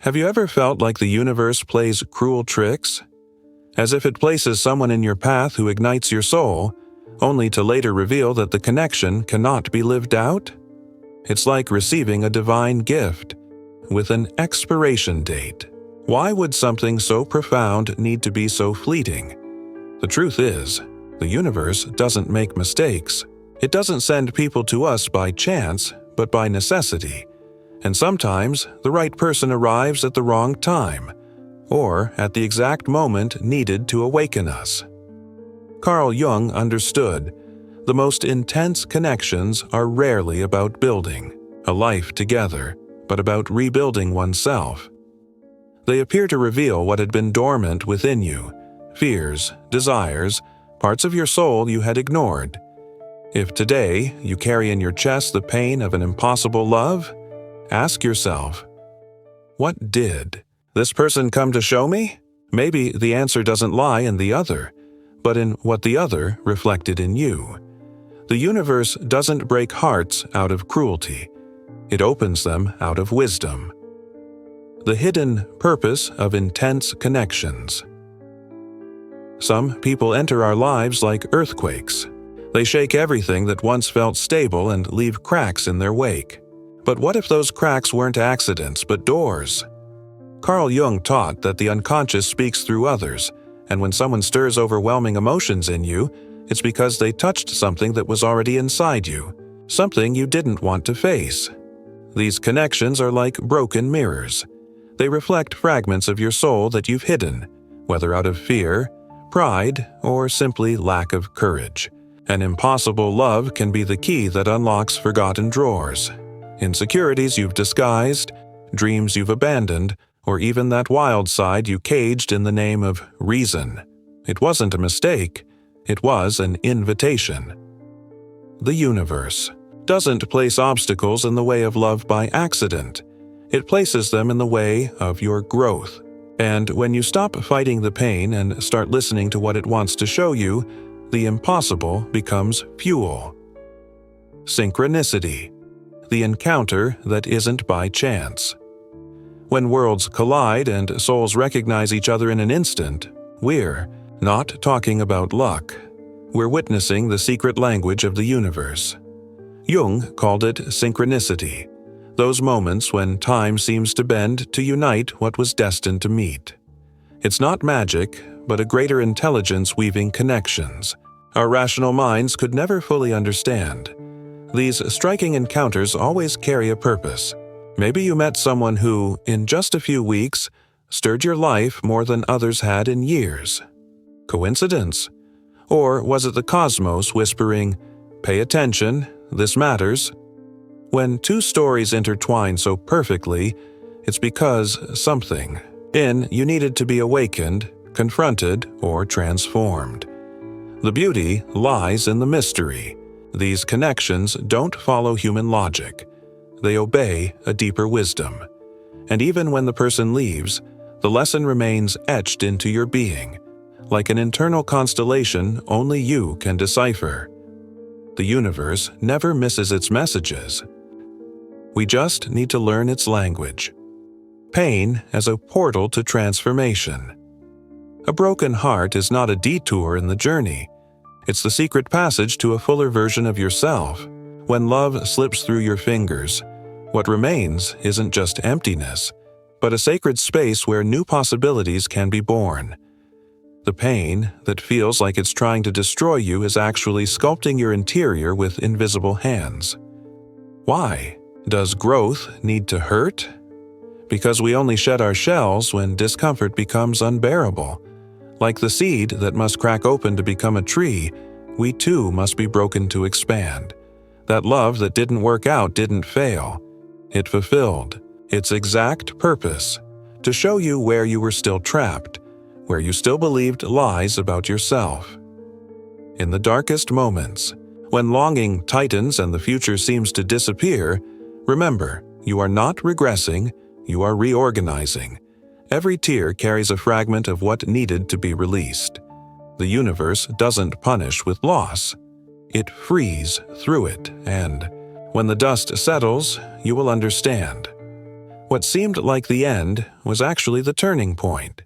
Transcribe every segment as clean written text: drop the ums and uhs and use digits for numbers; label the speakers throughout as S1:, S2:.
S1: Have you ever felt like the universe plays cruel tricks? As if it places someone in your path who ignites your soul, only to later reveal that the connection cannot be lived out? It's like receiving a divine gift, with an expiration date. Why would something so profound need to be so fleeting? The truth is, the universe doesn't make mistakes. It doesn't send people to us by chance, but by necessity. And sometimes, the right person arrives at the wrong time, or at the exact moment needed to awaken us. Carl Jung understood, the most intense connections are rarely about building a life together, but about rebuilding oneself. They appear to reveal what had been dormant within you, fears, desires, parts of your soul you had ignored. If today you carry in your chest the pain of an impossible love, ask yourself, what did this person come to show me? Maybe the answer doesn't lie in the other, but in what the other reflected in you. The universe doesn't break hearts out of cruelty. It opens them out of wisdom. The hidden purpose of intense connections. Some people enter our lives like earthquakes. They shake everything that once felt stable and leave cracks in their wake. But what if those cracks weren't accidents, but doors? Carl Jung taught that the unconscious speaks through others, and when someone stirs overwhelming emotions in you, it's because they touched something that was already inside you, something you didn't want to face. These connections are like broken mirrors. They reflect fragments of your soul that you've hidden, whether out of fear, pride, or simply lack of courage. An impossible love can be the key that unlocks forgotten drawers. Insecurities you've disguised, dreams you've abandoned, or even that wild side you caged in the name of reason. It wasn't a mistake, it was an invitation. The universe doesn't place obstacles in the way of love by accident. It places them in the way of your growth. And when you stop fighting the pain and start listening to what it wants to show you, the impossible becomes fuel. Synchronicity, the encounter that isn't by chance. When worlds collide and souls recognize each other in an instant, we're not talking about luck. We're witnessing the secret language of the universe. Jung called it synchronicity, those moments when time seems to bend to unite what was destined to meet. It's not magic, but a greater intelligence weaving connections our rational minds could never fully understand. These striking encounters always carry a purpose. Maybe you met someone who, in just a few weeks, stirred your life more than others had in years. Coincidence? Or was it the cosmos whispering, "Pay attention, this matters"? When two stories intertwine so perfectly, it's because something in you needed to be awakened, confronted, or transformed. The beauty lies in the mystery. These connections don't follow human logic. They obey a deeper wisdom. And even when the person leaves, the lesson remains etched into your being, like an internal constellation only you can decipher. The universe never misses its messages. We just need to learn its language. Pain as a portal to transformation. A broken heart is not a detour in the journey. It's the secret passage to a fuller version of yourself. When love slips through your fingers, what remains isn't just emptiness, but a sacred space where new possibilities can be born. The pain that feels like it's trying to destroy you is actually sculpting your interior with invisible hands. Why? Does growth need to hurt? Because we only shed our shells when discomfort becomes unbearable. Like the seed that must crack open to become a tree, we too must be broken to expand. That love that didn't work out didn't fail. It fulfilled its exact purpose, to show you where you were still trapped, where you still believed lies about yourself. In the darkest moments, when longing tightens and the future seems to disappear, remember, you are not regressing, you are reorganizing. Every tear carries a fragment of what needed to be released. The universe doesn't punish with loss. It frees through it, and when the dust settles, you will understand. What seemed like the end was actually the turning point.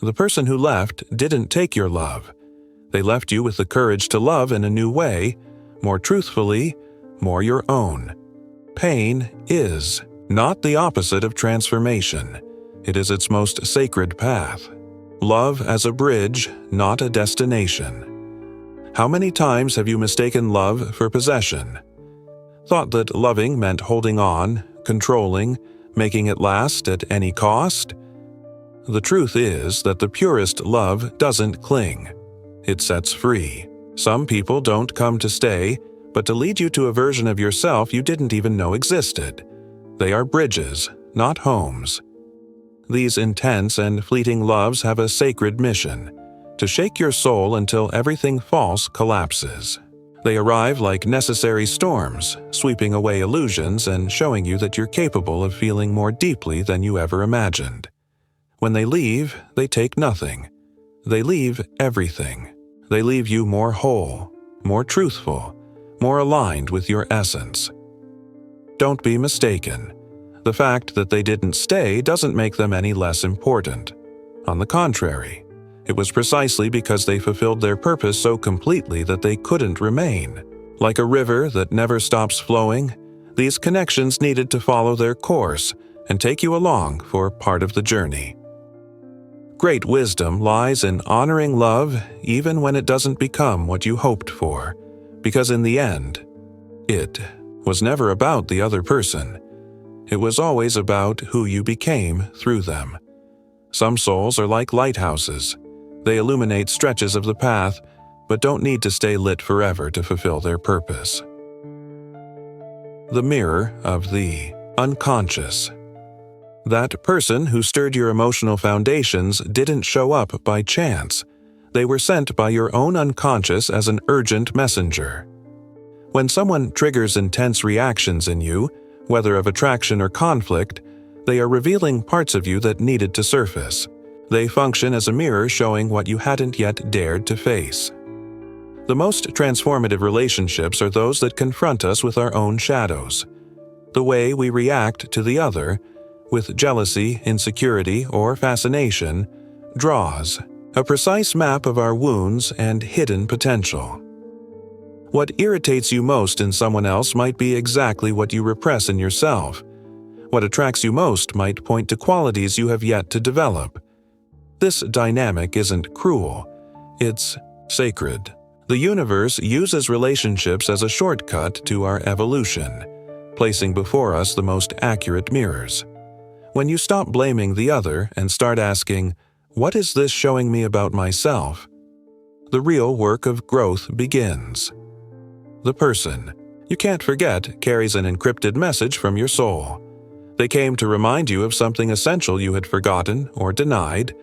S1: The person who left didn't take your love. They left you with the courage to love in a new way, more truthfully, more your own. Pain is not the opposite of transformation. It is its most sacred path. Love as a bridge, not a destination. How many times have you mistaken love for possession? Thought that loving meant holding on, controlling, making it last at any cost? The truth is that the purest love doesn't cling. It sets free. Some people don't come to stay, but to lead you to a version of yourself you didn't even know existed. They are bridges, not homes. These intense and fleeting loves have a sacred mission: to shake your soul until everything false collapses. They arrive like necessary storms, sweeping away illusions and showing you that you're capable of feeling more deeply than you ever imagined. When they leave, they take nothing. They leave everything. They leave you more whole, more truthful, more aligned with your essence. Don't be mistaken. The fact that they didn't stay doesn't make them any less important. On the contrary, it was precisely because they fulfilled their purpose so completely that they couldn't remain. Like a river that never stops flowing, these connections needed to follow their course and take you along for part of the journey. Great wisdom lies in honoring love even when it doesn't become what you hoped for, because in the end, it was never about the other person. It was always about who you became through them. Some souls are like lighthouses. They illuminate stretches of the path, but don't need to stay lit forever to fulfill their purpose. The mirror of the unconscious. That person who stirred your emotional foundations didn't show up by chance. They were sent by your own unconscious as an urgent messenger. When someone triggers intense reactions in you, whether of attraction or conflict, they are revealing parts of you that needed to surface. They function as a mirror showing what you hadn't yet dared to face. The most transformative relationships are those that confront us with our own shadows. The way we react to the other, with jealousy, insecurity, or fascination, draws a precise map of our wounds and hidden potential. What irritates you most in someone else might be exactly what you repress in yourself. What attracts you most might point to qualities you have yet to develop. This dynamic isn't cruel, it's sacred. The universe uses relationships as a shortcut to our evolution, placing before us the most accurate mirrors. When you stop blaming the other and start asking, "What is this showing me about myself?" the real work of growth begins. The person you can't forget carries an encrypted message from your soul. They came to remind you of something essential you had forgotten or denied,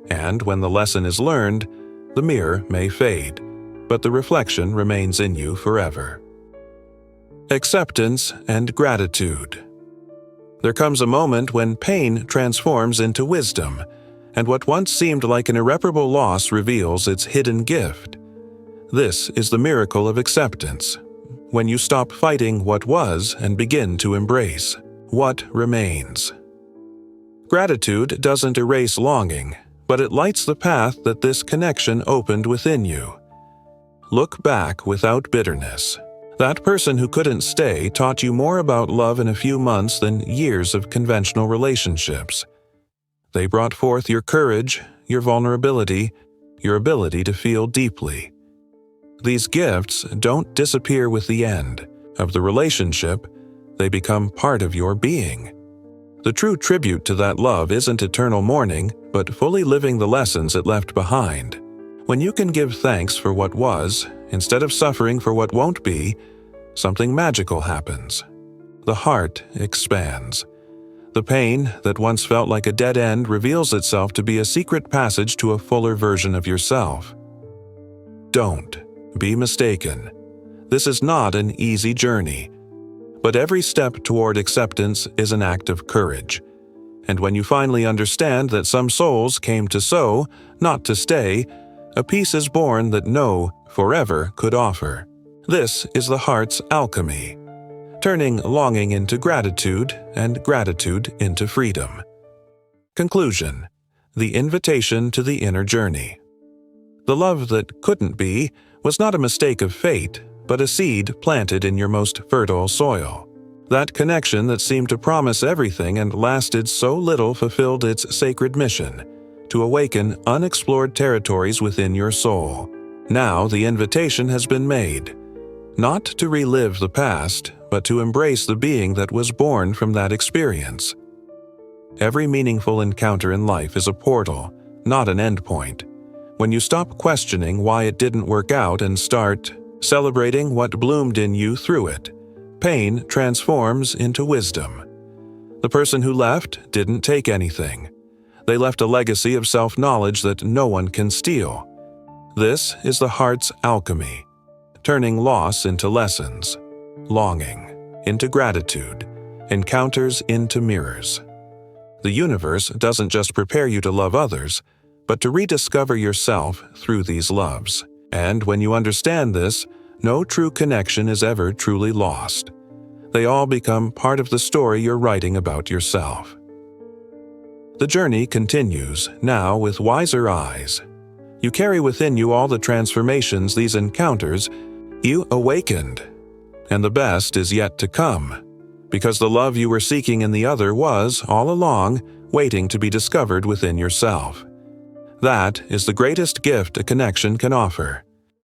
S1: and when the lesson is learned, the mirror may fade, but the reflection remains in you forever. Acceptance and gratitude. There comes a moment when pain transforms into wisdom, and what once seemed like an irreparable loss reveals its hidden gift. This is the miracle of acceptance, when you stop fighting what was and begin to embrace what remains. Gratitude doesn't erase longing, but it lights the path that this connection opened within you. Look back without bitterness. That person who couldn't stay taught you more about love in a few months than years of conventional relationships. They brought forth your courage, your vulnerability, your ability to feel deeply. These gifts don't disappear with the end of the relationship, they become part of your being. The true tribute to that love isn't eternal mourning, but fully living the lessons it left behind. When you can give thanks for what was, instead of suffering for what won't be, something magical happens. The heart expands. The pain that once felt like a dead end reveals itself to be a secret passage to a fuller version of yourself. Don't be mistaken. This is not an easy journey, but every step toward acceptance is an act of courage. And when you finally understand that some souls came to sow, not to stay, a peace is born that no forever could offer. This is the heart's alchemy. turning longing into gratitude and gratitude into freedom. Conclusion: the invitation to the inner journey. The love that couldn't be was not a mistake of fate, but a seed planted in your most fertile soil. That connection that seemed to promise everything and lasted so little fulfilled its sacred mission: to awaken unexplored territories within your soul. Now the invitation has been made, not to relive the past, but to embrace the being that was born from that experience. Every meaningful encounter in life is a portal, not an endpoint. When you stop questioning why it didn't work out and start celebrating what bloomed in you through it, pain transforms into wisdom. The person who left didn't take anything. They left a legacy of self-knowledge that no one can steal. This is the heart's alchemy, turning loss into lessons, longing into gratitude, encounters into mirrors. The universe doesn't just prepare you to love others, but to rediscover yourself through these loves. And when you understand this, no true connection is ever truly lost. They all become part of the story you're writing about yourself. The journey continues, now with wiser eyes. You carry within you all the transformations these encounters you awakened. And the best is yet to come, because the love you were seeking in the other was, all along, waiting to be discovered within yourself. That is the greatest gift a connection can offer.